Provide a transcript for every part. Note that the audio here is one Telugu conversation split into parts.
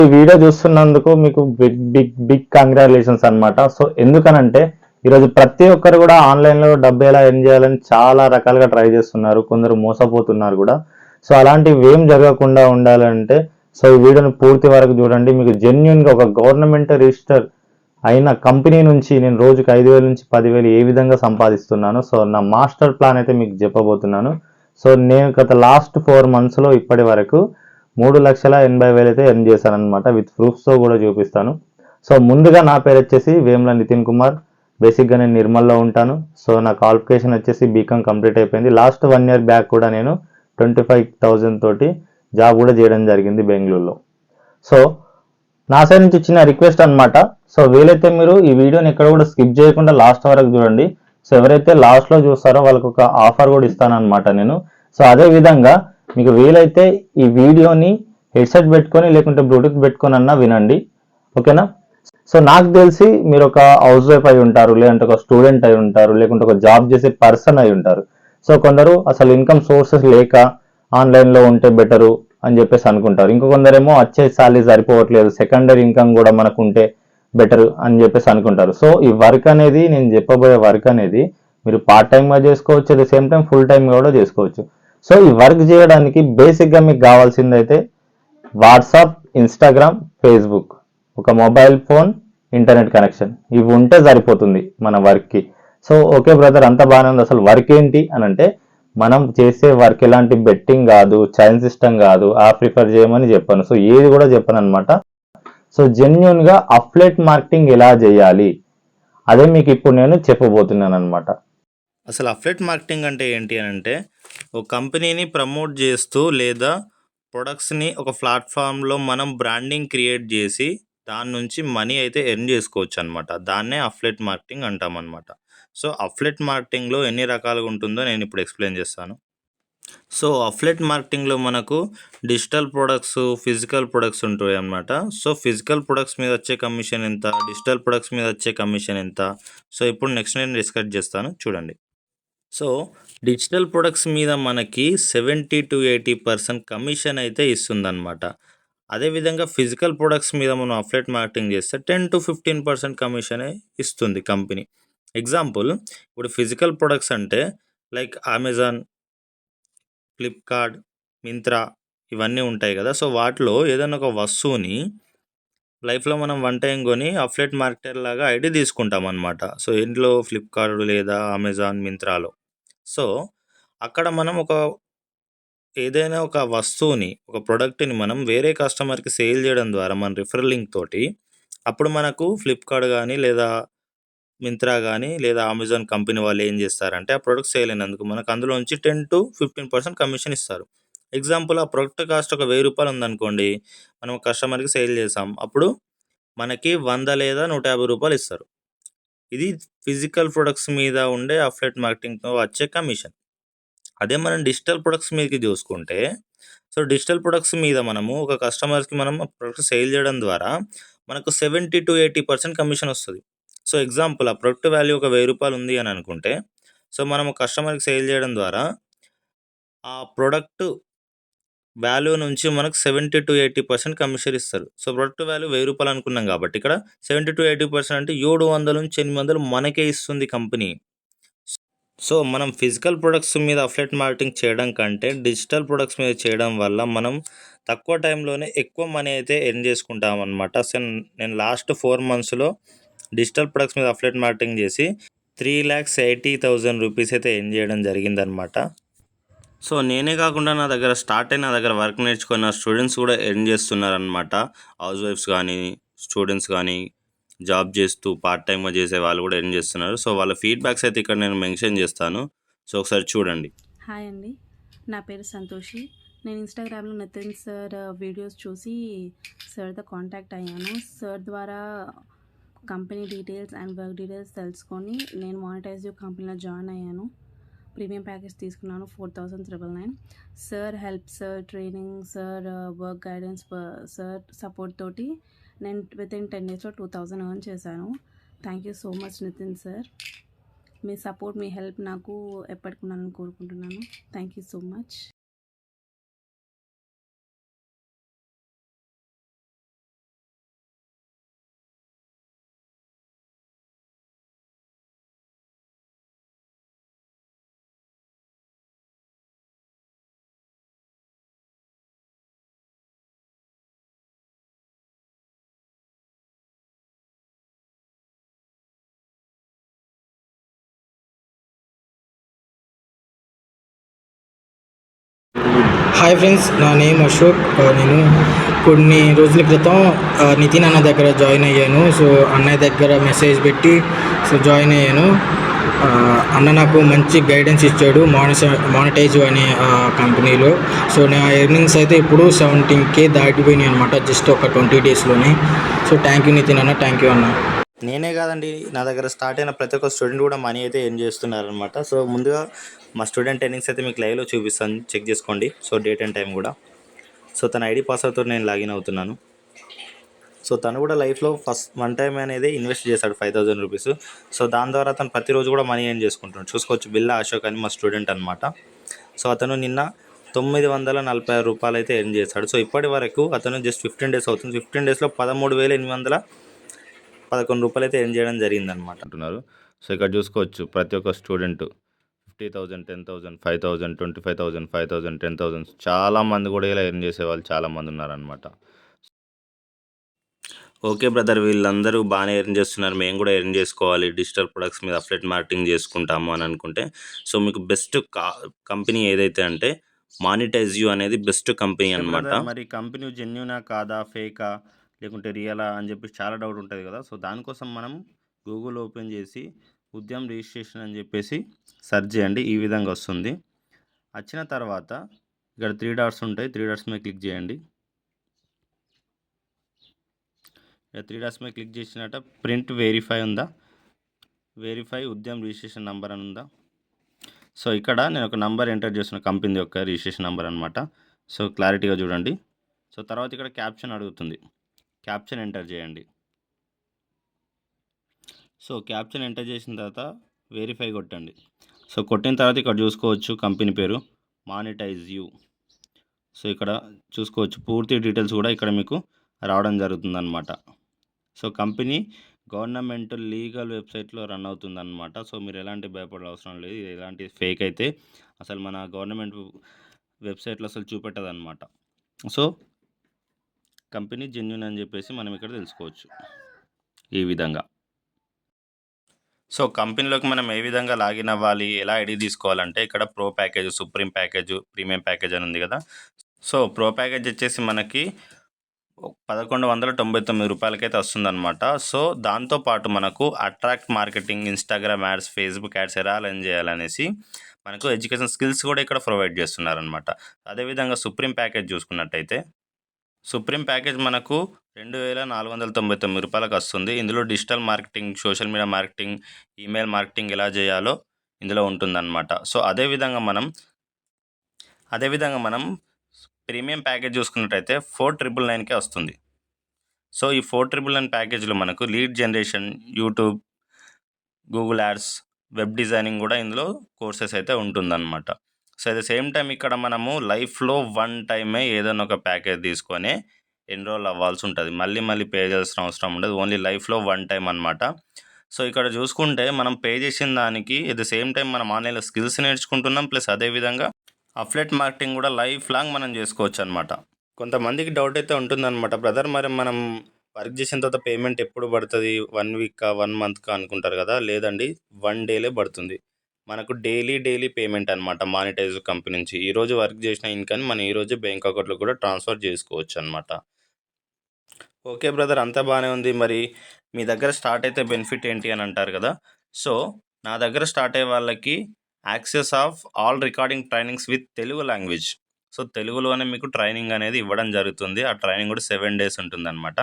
ఈ వీడియో చూస్తున్నందుకు మీకు బిగ్ బిగ్ బిగ్ కంగ్రాచులేషన్స్ అన్నమాట. సో ఎందుకనంటే ఈరోజు ప్రతి ఒక్కరు కూడా ఆన్లైన్లో డబ్బు ఎలా ఎర్న్ చేయాలని చాలా రకాలుగా ట్రై చేస్తున్నారు, కొందరు మోసపోతున్నారు కూడా. సో అలాంటివి ఏం జరగకుండా ఉండాలంటే సో ఈ వీడియోని పూర్తి వరకు చూడండి. మీకు జెన్యున్గా ఒక గవర్నమెంట్ రిజిస్టర్ అయిన కంపెనీ నుంచి నేను రోజుకి 5,000 నుంచి 10,000 ఏ విధంగా సంపాదిస్తున్నాను, సో నా మాస్టర్ ప్లాన్ అయితే మీకు చెప్పబోతున్నాను. సో నేను గత లాస్ట్ 4 monthsలో ఇప్పటి వరకు 3,80,000 అయితే ఎర్న్ చేశాను అనమాట. విత్ ప్రూఫ్స్తో కూడా చూపిస్తాను. సో ముందుగా నా పేరు వచ్చేసి వేముల నితిన్ కుమార్. బేసిక్గా నేను నిర్మల్లో ఉంటాను. సో నా క్వాలిఫికేషన్ వచ్చేసి బీకామ్ కంప్లీట్ అయిపోయింది. లాస్ట్ 1 year బ్యాక్ కూడా నేను 25,000 తోటి జాబ్ కూడా చేయడం జరిగింది బెంగళూరులో. సో నా సైడ్ నుంచి చిన్న రిక్వెస్ట్ అనమాట. సో వీలైతే మీరు ఈ వీడియోని ఎక్కడ కూడా స్కిప్ చేయకుండా లాస్ట్ వరకు చూడండి. సో ఎవరైతే లాస్ట్లో చూస్తారో వాళ్ళకి ఒక ఆఫర్ కూడా ఇస్తాను అనమాట నేను. సో అదే విధంగా మీకు వీలైతే ఈ వీడియోని హెడ్సెట్ పెట్టుకొని లేకుంటే బ్లూటూత్ పెట్టుకొని అన్నా వినండి, ఓకేనా. సో నాకు తెలిసి మీరు ఒక హౌస్ వైఫ్ అయి ఉంటారు, లేదంటే ఒక స్టూడెంట్ అయి ఉంటారు, లేకుంటే ఒక జాబ్ చేసే పర్సన్ అయి ఉంటారు. సో కొందరు అసలు ఇన్కమ్ సోర్సెస్ లేక ఆన్లైన్లో ఉంటే బెటరు అని చెప్పేసి అనుకుంటారు. ఇంకో కొందరేమో వచ్చే సాలరీ సరిపోవట్లేదు, సెకండరీ ఇన్కమ్ కూడా మనకు ఉంటే బెటర్ అని చెప్పేసి అనుకుంటారు. సో ఈ వర్క్ అనేది, నేను చెప్పబోయే వర్క్ అనేది మీరు పార్ట్ టైమ్గా చేసుకోవచ్చు, at the same time full టైమ్గా కూడా చేసుకోవచ్చు. సో ఈ వర్క్ చేయడానికి బేసిక్గా మీకు కావాల్సింది అయితే వాట్సాప్, ఇన్స్టాగ్రామ్, ఫేస్బుక్, ఒక మొబైల్ ఫోన్, ఇంటర్నెట్ కనెక్షన్, ఇవి ఉంటే సరిపోతుంది మన వర్క్కి. సో ఓకే బ్రదర్, అంత బాగానే ఉంది. అసలు వర్క్ ఏంటి అని అంటే మనం చేసే వర్క్ ఎలాంటి బెట్టింగ్ కాదు, చైన్ సిస్టమ్ కాదు, ఆ ప్రిఫర్ చేయమని చెప్పాను. సో ఏది కూడా చెప్పాను అనమాట. సో జెన్యున్గా అఫ్లెట్ మార్కెటింగ్ ఎలా చేయాలి అదే మీకు ఇప్పుడు నేను చెప్పబోతున్నాను అనమాట. అసలు అఫ్లెట్ మార్కెటింగ్ అంటే ఏంటి అని అంటే, ఒక కంపెనీని ప్రమోట్ చేస్తూ లేదా ప్రొడక్ట్స్ని ఒక ప్లాట్ఫామ్లో మనం బ్రాండింగ్ క్రియేట్ చేసి దాని నుంచి మనీ అయితే ఎర్న్ చేసుకోవచ్చు అనమాట. దాన్నే అఫ్లెట్ మార్కెటింగ్ అంటాం అనమాట. సో అఫ్లెట్ మార్కెటింగ్లో ఎన్ని రకాలుగా ఉంటుందో నేను ఇప్పుడు ఎక్స్ప్లెయిన్ చేస్తాను. సో అఫ్లెట్ మార్కెటింగ్లో మనకు డిజిటల్ ప్రొడక్ట్స్, ఫిజికల్ ప్రొడక్ట్స్ ఉంటాయి అన్నమాట. సో ఫిజికల్ ప్రొడక్ట్స్ మీద వచ్చే కమిషన్ ఎంత, డిజిటల్ ప్రొడక్ట్స్ మీద వచ్చే కమిషన్ ఎంత, సో ఇప్పుడు నెక్స్ట్ నేను డిస్కస్ చేస్తాను, చూడండి. సో డిజిటల్ ప్రొడక్ట్స్ మీద మనకి 70-80% కమిషన్ అయితే ఇస్తుందన్నమాట. అదేవిధంగా ఫిజికల్ ప్రొడక్ట్స్ మీద మనం అఫ్లెట్ మార్కెటింగ్ చేస్తే 10-15% కమిషనే ఇస్తుంది కంపెనీ. ఎగ్జాంపుల్, ఇప్పుడు ఫిజికల్ ప్రొడక్ట్స్ అంటే లైక్ అమెజాన్, ఫ్లిప్కార్ట్, మింత్రా ఇవన్నీ ఉంటాయి కదా. సో వాటిలో ఏదైనా ఒక వస్తువుని లైఫ్లో మనం వన్ టైం కొని అఫ్లెట్ మార్కెటర్ లాగా ఐడి తీసుకుంటాం అనమాట. సో ఇంట్లో ఫ్లిప్కార్ట్ లేదా అమెజాన్, మింత్రాలో. సో అక్కడ మనం ఏదైనా ఒక వస్తువుని, ఒక ప్రోడక్ట్ని మనం వేరే కస్టమర్కి సేల్ చేయడం ద్వారా మన రిఫరల్ లింక్ తోటి అప్పుడు మనకు ఫ్లిప్కార్ట్ కానీ లేదా మింత్రా కానీ లేదా అమెజాన్ కంపెనీ వాళ్ళు ఏం చేస్తారంటే ఆ ప్రోడక్ట్ సేల్ అయినందుకు మనకు అందులో నుంచి 10-15% కమిషన్ ఇస్తారు. ఎగ్జాంపుల్, ఆ ప్రోడక్ట్ కాస్ట్ ఒక 1000 రూపాయలు ఉందనుకోండి, మనం కస్టమర్కి సేల్ చేసాం, అప్పుడు మనకి 100 లేదా 150 రూపాయలు ఇస్తారు. ఇది ఫిజికల్ ప్రొడక్ట్స్ మీద ఉండే అఫ్లెట్ మార్కెటింగ్తో వచ్చే కమిషన్. అదే మనం డిజిటల్ ప్రొడక్ట్స్ మీదకి చూసుకుంటే, సో డిజిటల్ ప్రొడక్ట్స్ మీద మనము ఒక కస్టమర్స్కి మనం ప్రొడక్ట్ సేల్ చేయడం ద్వారా మనకు 70-80% కమిషన్ వస్తుంది. సో ఎగ్జాంపుల్, ఆ ప్రొడక్ట్ వాల్యూ ఒక 1000 రూపాయలు ఉంది అని అనుకుంటే, సో మనం కస్టమర్కి సేల్ చేయడం ద్వారా ఆ ప్రొడక్ట్ వాల్యూ నుంచి మనకు 70-80% కమిషన్ ఇస్తారు. సో ప్రొడక్ట్ వాల్యూ 1000 రూపాయలు అనుకున్నాం కాబట్టి ఇక్కడ 70-80% అంటే 700-800 మనకే ఇస్తుంది కంపెనీ. సో మనం ఫిజికల్ ప్రొడక్ట్స్ మీద అఫ్లెట్ మార్కెటింగ్ చేయడం కంటే డిజిటల్ ప్రొడక్ట్స్ మీద చేయడం వల్ల మనం తక్కువ టైంలోనే ఎక్కువ మనీ అయితే ఎర్న్ చేసుకుంటాం అనమాట. సో నేను లాస్ట్ 4 monthsలో డిజిటల్ ప్రొడక్ట్స్ మీద అఫ్లెట్ మార్కెటింగ్ చేసి 3,80,000 రూపీస్ అయితే ఎర్న్ చేయడం జరిగిందనమాట. సో నేనే కాకుండా నా దగ్గర వర్క్ నేర్చుకున్న స్టూడెంట్స్ కూడా ఎర్న్ చేస్తున్నారనమాట. హౌస్ వైఫ్స్ కానీ, స్టూడెంట్స్ కానీ, జాబ్ చేస్తూ పార్ట్ టైమ్గా చేసే వాళ్ళు కూడా ఎర్న్ చేస్తున్నారు. సో వాళ్ళ ఫీడ్బ్యాక్స్ అయితే ఇక్కడ నేను మెన్షన్ చేస్తాను. సో ఒకసారి చూడండి. హాయ్ అండి, నా పేరు సంతోషి. నేను ఇన్స్టాగ్రామ్లో నితిన్ సార్ వీడియోస్ చూసి సార్తో కాంటాక్ట్ అయ్యాను. సార్ ద్వారా company details and work details తెలుసుకొని నేను మానిటైజివ్ కంపెనీలో జాయిన్ అయ్యాను. ప్రీమియం ప్యాకేజ్ తీసుకున్నాను 4,999. Sir help, sir training, sir work guidance, sir support తోటి నేను వితిన్ 10 daysలో 2,000 ఎర్న్ చేశాను. Thank you so much Nitin sir. మీ సపోర్ట్, మీ హెల్ప్ నాకు ఎప్పటికీ ఉండాలని కోరుకుంటున్నాను. Thank you so much. Hi friends, నా నేమ్ అశోక్. నేను కొన్ని రోజుల క్రితం నితిన్ అన్న దగ్గర జాయిన్ అయ్యాను. సో అన్నయ్య దగ్గర మెసేజ్ పెట్టి జాయిన్ అయ్యాను. అన్న నాకు మంచి గైడెన్స్ ఇచ్చాడు మానిటైజ్ అనే కంపెనీలో. సో నా ఎర్నింగ్స్ అయితే ఇప్పుడు 17K దాటిపోయినాయి అనమాట, జస్ట్ ఒక 20 డేస్లోనే. సో థ్యాంక్ యూ నితిన్ అన్న, థ్యాంక్ యూ అన్న. నేనే కాదండి, నా దగ్గర స్టార్ట్ అయిన ప్రతి ఒక్క స్టూడెంట్ కూడా మనీ అయితే ఎర్న్ చేస్తున్నారనమాట. సో ముందుగా మా స్టూడెంట్ ఎర్నింగ్స్ అయితే మీకు లైవ్లో చూపిస్తాను, చెక్ చేసుకోండి. సో డేట్ అండ్ టైం కూడా. సో తన ఐడి పాస్వర్డ్తో నేను లాగిన్ అవుతున్నాను. సో తను కూడా లైఫ్లో ఫస్ట్ వన్ టైం అనేది ఇన్వెస్ట్ చేశాడు 5,000 రూపీస్. సో దాని ద్వారా తను ప్రతిరోజు కూడా మనీ ఎర్న్ చేసుకుంటున్నాడు. చూసుకోవచ్చు, బిల్లా అశోక్ అని మా స్టూడెంట్ అనమాట. సో అతను నిన్న 946 రూపాయలు అయితే ఎర్న్ చేశాడు. సో ఇప్పటి వరకు అతను జస్ట్ 15 డేస్ అవుతుంది. 15 డేస్లో 13,811 రూపాయలు అయితే ఎర్న్ చేయడం జరిగిందనమాట అంటున్నారు. సో ఇక్కడ చూసుకోవచ్చు, ప్రతి ఒక్క స్టూడెంట్ 50,000, 10,000, 5,000, 25,000, 5,000, 10,000 చాలామంది కూడా ఇలా ఎర్న్ చేసే వాళ్ళు చాలామంది ఉన్నారనమాట. ఓకే బ్రదర్, వీళ్ళందరూ బాగానే ఎర్న్ చేస్తున్నారు, మేము కూడా ఎర్న్ చేసుకోవాలి, డిజిటల్ ప్రొడక్ట్స్ మీద అఫ్లెట్ మార్కెటింగ్ చేసుకుంటాము అని అనుకుంటే, సో మీకు బెస్ట్ కంపెనీ ఏదైతే అంటే మానిటైజ్ యూ అనేది బెస్ట్ కంపెనీ అనమాట. మరి కంపెనీ జెన్యూనా కాదా, ఫేకా, లేకుంటే రియలా అని చెప్పి చాలా డౌట్ ఉంటుంది కదా. సో దానికోసం మనం గూగుల్ ఓపెన్ చేసి ఉద్యమ్ రిజిస్ట్రేషన్ అని చెప్పేసి సెర్చ్ చేయండి. ఈ విధంగా వస్తుంది. వచ్చిన తర్వాత ఇక్కడ 3 డాట్స్ ఉంటాయి, 3 డాట్స్ మీద క్లిక్ చేయండి. 3 డాట్స్ మీద క్లిక్ చేసినట్ట ప్రింట్ వెరిఫై ఉందా, వెరిఫై ఉద్యమ్ రిజిస్ట్రేషన్ నెంబర్ అని ఉందా. సో ఇక్కడ నేను ఒక నంబర్ ఎంటర్ చేసిన కంపెనీ యొక్క రిజిస్ట్రేషన్ నెంబర్ అనమాట. సో క్లారిటీగా చూడండి. సో తర్వాత ఇక్కడ క్యాప్షన్ అడుగుతుంది, క్యాప్షన్ ఎంటర్ చేయండి. సో క్యాప్షన్ ఎంటర్ చేసిన తర్వాత వెరిఫై కొట్టండి. సో కొట్టిన తర్వాత ఇక్కడ చూసుకోవచ్చు కంపెనీ పేరు మానిటైజ్ యూ. సో ఇక్కడ చూసుకోవచ్చు పూర్తి డీటెయిల్స్ కూడా ఇక్కడ మీకు రావడం జరుగుతుందన్నమాట. సో కంపెనీ గవర్నమెంట్ లీగల్ వెబ్సైట్లో రన్ అవుతుందన్నమాట. సో మీరు ఎలాంటి భయపడే అవసరం లేదు. ఇది ఎలాంటి ఫేక్ అయితే అసలు మన గవర్నమెంట్ వెబ్సైట్లో అసలు చూపెట్టదన్నమాట. సో కంపెనీ జెన్యూన్ అని చెప్పేసి మనం ఇక్కడ తెలుసుకోవచ్చు ఈ విధంగా. సో కంపెనీలోకి మనం ఏ విధంగా లాగిన్ అవ్వాలి, ఎలా ఐడి తీసుకోవాలంటే ఇక్కడ pro package, supreme package, premium package అని ఉంది కదా. సో ప్రో ప్యాకేజ్ వచ్చేసి మనకి 1,199 రూపాయలకైతే వస్తుందన్నమాట. సో దాంతోపాటు మనకు attract marketing, Instagram ads, Facebook ads ఎలా రన్ చేయాలనేసి మనకు ఎడ్యుకేషన్ స్కిల్స్ కూడా ఇక్కడ ప్రొవైడ్ చేస్తున్నారనమాట. అదేవిధంగా సుప్రీం ప్యాకేజ్ చూసుకున్నట్టయితే సుప్రీం ప్యాకేజ్ మనకు 2,499 రూపాయలకు వస్తుంది. ఇందులో digital marketing, social media marketing, email marketing ఎలా చేయాలో ఇందులో ఉంటుందన్నమాట. సో అదేవిధంగా మనం ప్రీమియం ప్యాకేజ్ చూసుకున్నట్టయితే 4,999కే వస్తుంది. సో ఈ 4,999 ప్యాకేజ్లో మనకు lead generation, YouTube, Google ads, web designing కూడా ఇందులో కోర్సెస్ అయితే ఉంటుందన్నమాట. So at the same time ఇక్కడ మనము లైఫ్లో వన్ టైమే ఏదైనా ఒక ప్యాకేజ్ తీసుకొని ఎన్రోల్ అవ్వాల్సి ఉంటుంది. మళ్ళీ పే చేయాల్సిన అవసరం ఉండదు. ఓన్లీ లైఫ్లో వన్ టైం అనమాట. సో ఇక్కడ చూసుకుంటే మనం పే చేసిన దానికి ఎట్ ద సేమ్ టైం మనం ఆన్లైన్లో స్కిల్స్ నేర్చుకుంటున్నాం, ప్లస్ అదేవిధంగా అఫ్లెట్ మార్కెటింగ్ కూడా లైఫ్ లాంగ్ మనం చేసుకోవచ్చు అనమాట. కొంతమందికి డౌట్ అయితే ఉంటుందన్నమాట, బ్రదర్ మరి మనం వర్క్ చేసిన తర్వాత పేమెంట్ ఎప్పుడు పడుతుంది, 1 వీక్ 1 మంత్కా అనుకుంటారు కదా. లేదండి, 1 డేలే పడుతుంది. మనకు డైలీ పేమెంట్ అనమాట మానిటైజ్ కంపెనీ నుంచి. ఈరోజు వర్క్ చేసిన ఇన్కమ్ మనం ఈరోజు బ్యాంక్ అకౌంట్లో కూడా ట్రాన్స్ఫర్ చేసుకోవచ్చు అనమాట. ఓకే బ్రదర్, అంతా బాగానే ఉంది. మరి మీ దగ్గర స్టార్ట్ అయితే బెనిఫిట్ ఏంటి అని అంటారు కదా. సో నా దగ్గర స్టార్ట్ అయ్యే వాళ్ళకి access of all recording trainings with Telugu language. So తెలుగులోనే మీకు ట్రైనింగ్ అనేది ఇవ్వడం జరుగుతుంది. ఆ ట్రైనింగ్ కూడా 7 డేస్ ఉంటుందన్నమాట.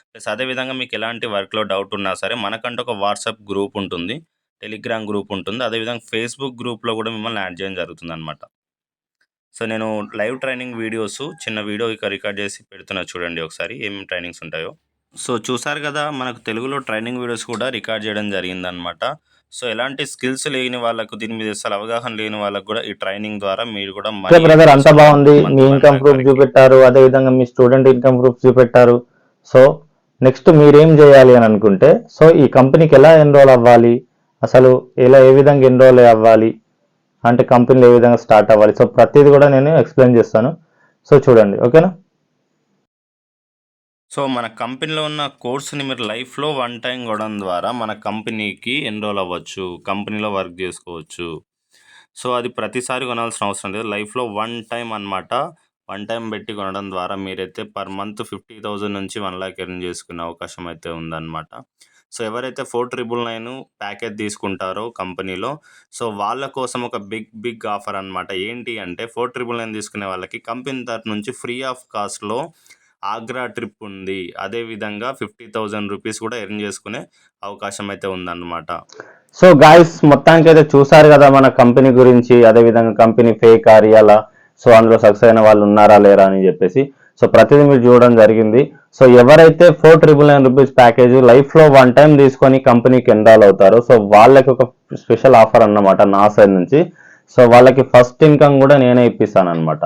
ప్లస్ అదేవిధంగా మీకు ఎలాంటి వర్క్లో డౌట్ ఉన్నా సరే మనకంటూ ఒక వాట్సాప్ గ్రూప్ ఉంటుంది, టెలిగ్రామ్ గ్రూప్ ఉంటుంది, అదేవిధంగా ఫేస్బుక్ గ్రూప్లో కూడా మిమ్మల్ని యాడ్ చేయడం జరుగుతుంది అనమాట. సో నేను లైవ్ ట్రైనింగ్ వీడియోస్ చిన్న వీడియో ఇక రికార్డ్ చేసి పెడుతున్నా, చూడండి ఒకసారి ఏమేమి ట్రైనింగ్స్ ఉంటాయో. సో చూసారు కదా, మనకు తెలుగులో ట్రైనింగ్ వీడియోస్ కూడా రికార్డ్ చేయడం జరిగిందనమాట. సో ఎలాంటి స్కిల్స్ లేని వాళ్ళకు, దీని మీద అసలు అవగాహన లేని వాళ్ళకు కూడా ఈ ట్రైనింగ్ ద్వారా మీరు కూడా బ్రదర్ అంతా బాగుంది. మీ ఇన్కమ్ ప్రూఫ్ చూపెట్టారు, అదే విధంగా మీ స్టూడెంట్ ఇన్కమ్ ప్రూఫ్ చూపెట్టారు. సో నెక్స్ట్ మీరేం చేయాలి అని అనుకుంటే, సో ఈ కంపెనీకి ఎలా ఎన్రోల్ అవ్వాలి, అసలు ఏ విధంగా ఎన్రోల్ అవ్వాలి అంటే కంపెనీలో ఏ విధంగా స్టార్ట్ అవ్వాలి, సో ప్రతిదీ కూడా నేను ఎక్స్ప్లెయిన్ చేస్తాను. సో చూడండి, ఓకేనా. సో మన కంపెనీలో ఉన్న కోర్సుని మీరు లైఫ్లో వన్ టైం కొనడం ద్వారా మన కంపెనీకి ఎన్రోల్ అవ్వచ్చు, కంపెనీలో వర్క్ చేసుకోవచ్చు. సో అది ప్రతిసారి కొనాల్సిన అవసరం లేదు, లైఫ్లో వన్ టైం అనమాట. వన్ టైం పెట్టి కొనడం ద్వారా మీరైతే పర్ మంత్ 50,000 నుంచి 1 lakh ఎర్న్ చేసుకునే అవకాశం అయితే ఉందన్నమాట. సో ఎవరైతే 4,999 ప్యాకేజ్ తీసుకుంటారో కంపెనీలో, సో వాళ్ళ కోసం ఒక బిగ్ ఆఫర్ అనమాట. ఏంటి అంటే 4,999 తీసుకునే వాళ్ళకి కంపెనీ తరఫు నుంచి ఫ్రీ ఆఫ్ కాస్ట్లో ఆగ్రా ట్రిప్ ఉంది. అదేవిధంగా 50,000 రూపీస్ కూడా ఎర్న్ చేసుకునే అవకాశం అయితే ఉందన్నమాట. సో గాయస్, మొత్తానికి అయితే చూసారు కదా మన కంపెనీ గురించి, అదేవిధంగా కంపెనీ ఫేక్ రియలా, సో అందులో సక్సెస్ అయిన వాళ్ళు ఉన్నారా లేరా అని చెప్పేసి. సో ప్రతిదీ మీరు చూడడం జరిగింది. సో ఎవరైతే 4,999 రూపీస్ ప్యాకేజ్ లైఫ్లో 1 టైం తీసుకొని కంపెనీకి ఎన్రాల్ అవుతారో, సో వాళ్ళకి ఒక స్పెషల్ ఆఫర్ అన్నమాట నా సైడ్ నుంచి. సో వాళ్ళకి ఫస్ట్ ఇన్కమ్ కూడా నేనే ఇప్పిస్తాను అనమాట.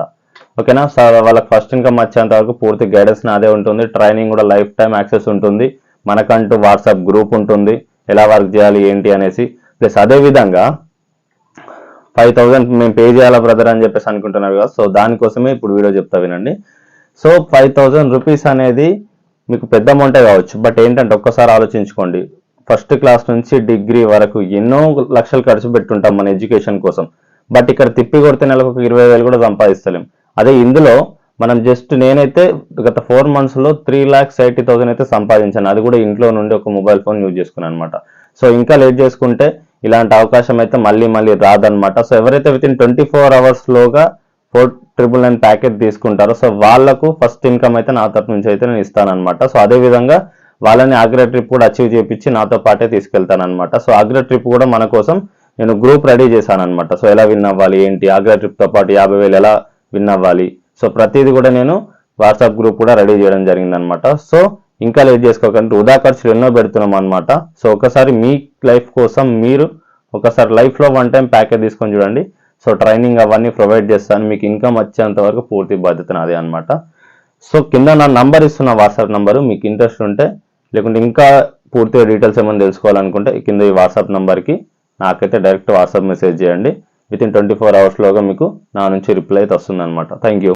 ఓకేనా? సో వాళ్ళకి ఫస్ట్ ఇన్కమ్ వచ్చేంత వరకు పూర్తి గైడెన్స్ నాదే ఉంటుంది. ట్రైనింగ్ కూడా లైఫ్ టైం యాక్సెస్ ఉంటుంది. మనకంటూ వాట్సాప్ గ్రూప్ ఉంటుంది, ఎలా వర్క్ చేయాలి ఏంటి అనేసి. ప్లస్ అదేవిధంగా 5,000 మేము పే చేయాలా బ్రదర్ అని చెప్పేసి అనుకుంటున్నారు కదా, సో దానికోసమే ఇప్పుడు వీడియో చెప్తా వినండి. సో 5,000 రూపీస్ అనేది మీకు పెద్ద అమౌంటే కావచ్చు, బట్ ఏంటంటే ఒక్కసారి ఆలోచించుకోండి. ఫస్ట్ క్లాస్ నుంచి డిగ్రీ వరకు ఎన్నో లక్షలు ఖర్చు పెట్టుంటాం మన ఎడ్యుకేషన్ కోసం, బట్ ఇక్కడ తిప్పి కొడితే నెలకు ఒక 20,000 కూడా సంపాదిస్తలేం. అదే ఇందులో మనం జస్ట్ నేనైతే గత 4 monthsలో 3,80,000 అయితే సంపాదించాను. అది కూడా ఇంట్లో నుండి ఒక మొబైల్ ఫోన్ యూజ్ చేసుకున్నాను అనమాట. సో ఇంకా లేట్ చేసుకుంటే ఇలాంటి అవకాశం అయితే మళ్ళీ రాదనమాట. సో ఎవరైతే వితిన్ 24 hours లోగా 4,999 ప్యాకేజ్ తీసుకుంటారో, సో వాళ్ళకు ఫస్ట్ ఇన్కమ్ అయితే నా తరఫు నుంచి అయితే నేను ఇస్తానమాట. సో అదేవిధంగా వాళ్ళని ఆగ్రా ట్రిప్ కూడా అచీవ్ చేయించి నాతో పాటే తీసుకెళ్తానమాట. సో ఆగ్రా ట్రిప్ కూడా మన కోసం నేను గ్రూప్ రెడీ చేశాను అనమాట. సో ఎలా విన్ అవ్వాలి ఏంటి, ఆగ్రా ట్రిప్తో పాటు 50,000 ఎలా విన్ అవ్వాలి, సో ప్రతిదీ కూడా నేను వాట్సాప్ గ్రూప్ కూడా రెడీ చేయడం జరిగిందనమాట. సో ఇంకా లేట్ చేసుకోకండి, వృధా ఖర్చులు ఎన్నో పెడుతున్నాం అనమాట. సో ఒకసారి మీ లైఫ్ కోసం మీరు ఒకసారి లైఫ్లో 1 టైం ప్యాకేజ్ తీసుకొని చూడండి. సో ట్రైనింగ్ అవన్నీ ప్రొవైడ్ చేస్తాను, మీకు ఇన్కమ్ వచ్చేంత వరకు పూర్తి బాధ్యత నాదే అనమాట. సో కింద నా నంబర్ ఇస్తున్న వాట్సాప్ నంబరు, మీకు ఇంట్రెస్ట్ ఉంటే లేకుంటే ఇంకా పూర్తిగా డీటెయిల్స్ ఏమైనా తెలుసుకోవాలనుకుంటే కింద ఈ వాట్సాప్ నంబర్కి నాకైతే డైరెక్ట్ వాట్సాప్ మెసేజ్ చేయండి. వితిన్ 24 hours లోగా మీకు నా నుంచి రిప్లై అయితే వస్తుంది అనమాట. Thank you.